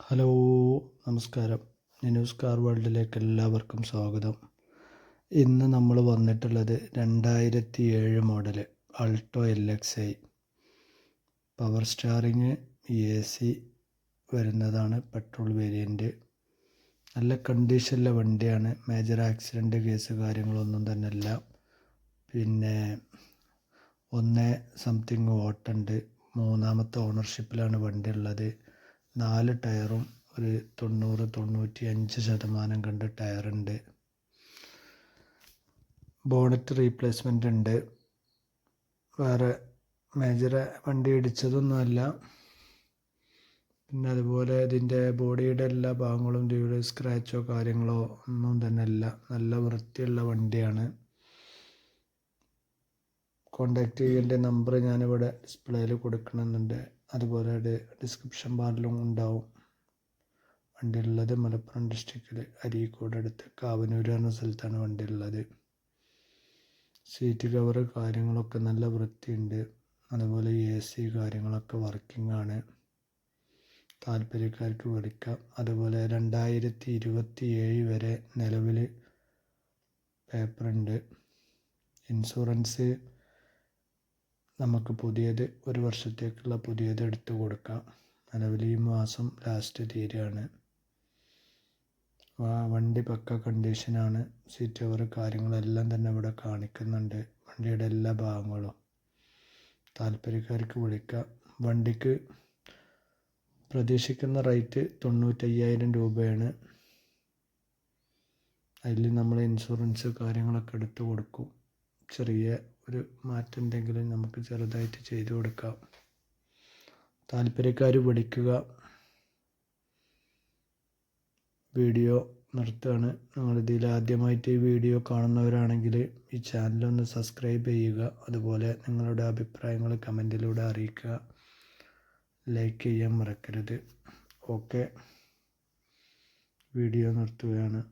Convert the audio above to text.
Hello, നമസ്കാരം. News car വേൾഡിലേക്ക് എല്ലാവർക്കും സ്വാഗതം. ഇന്ന് നമ്മൾ വന്നിട്ടുള്ളത് 2007 model Alto LXi power steering AC വരുന്നതാണ്. Petrol variant. നല്ല കണ്ടീഷനിലെ വണ്ടിയാണ്. മേജർ ആക്സിഡൻറ്റ് കേസ് കാര്യങ്ങളൊന്നും തന്നെ ഇല്ല. പിന്നെ 1 ഓട്ടുണ്ട്. 3ാമത്തെ ഓണർഷിപ്പിലാണ് വണ്ടി ഉള്ളത്. 4 ടയറും ഒരു 90-95% കണ്ട് ടയറുണ്ട്. ബോണറ്റ് റീപ്ലേസ്മെൻ്റ് ഉണ്ട്. വേറെ മേജർ വണ്ടി ഇടിച്ചതൊന്നുമല്ല. പിന്നെ അതുപോലെ ഇതിൻ്റെ ബോഡിയുടെ എല്ലാ ഭാഗങ്ങളും ഇതിയുടെ സ്ക്രാച്ചോ കാര്യങ്ങളോ ഒന്നും തന്നെ ഇല്ല. നല്ല വൃത്തിയുള്ള വണ്ടിയാണ്. കോണ്ടാക്ട് ചെയ്യേണ്ട നമ്പർ ഞാനിവിടെ ഡിസ്പ്ലേയിൽ കൊടുക്കണമെന്നുണ്ട്. അതുപോലെ ഡിസ്ക്രിപ്ഷൻ ബാറിലും ഉണ്ടാവും. വണ്ടി ഉള്ളത് മലപ്പുറം ഡിസ്ട്രിക്റ്റിൽ അരീക്കോട് അടുത്ത് കാവനൂർ എന്ന സ്ഥലത്താണ് വണ്ടി ഉള്ളത്. സീറ്റ് കവർ കാര്യങ്ങളൊക്കെ നല്ല വൃത്തിയുണ്ട്. അതുപോലെ AC കാര്യങ്ങളൊക്കെ വർക്കിംഗ് ആണ്. താല്പര്യക്കാർക്ക് വിളിക്കാം. അതുപോലെ 2027 വരെ നിലവിൽ പേപ്പറുണ്ട്. ഇൻഷുറൻസ് നമുക്ക് പുതിയത് 1 വർഷത്തേക്കുള്ള പുതിയത് എടുത്തു കൊടുക്കാം. നിലവിൽ ഈ മാസം ലാസ്റ്റ് തീരുകയാണ്. വണ്ടി പക്ക കണ്ടീഷനാണ്. സീറ്റ് കവർ കാര്യങ്ങളെല്ലാം തന്നെ ഇവിടെ കാണിക്കുന്നുണ്ട്. വണ്ടിയുടെ എല്ലാ ഭാഗങ്ങളും. താല്പര്യക്കാർക്ക് വിളിക്കാം. വണ്ടിക്ക് പ്രതീക്ഷിക്കുന്ന റേറ്റ് 95,000 രൂപയാണ്. അതിൽ നമ്മൾ ഇൻഷുറൻസ് കാര്യങ്ങളൊക്കെ എടുത്തു കൊടുക്കും. ചെറിയ ഒരു മാറ്റം ഉണ്ടെങ്കിലും നമുക്ക് ചെറുതായിട്ട് ചെയ്തു കൊടുക്കാം. താല്പര്യക്കാർ വിളിക്കുക. വീഡിയോ നിർത്തുകയാണ്. നിങ്ങളിതിൽ ആദ്യമായിട്ട് ഈ വീഡിയോ കാണുന്നവരാണെങ്കിൽ ഈ ചാനലൊന്ന് സബ്സ്ക്രൈബ് ചെയ്യുക. അതുപോലെ നിങ്ങളുടെ അഭിപ്രായങ്ങൾ കമൻറ്റിലൂടെ അറിയിക്കുക. ലൈക്ക് ചെയ്യാൻ മറക്കരുത്. ഓക്കെ, വീഡിയോ നിർത്തുകയാണ്.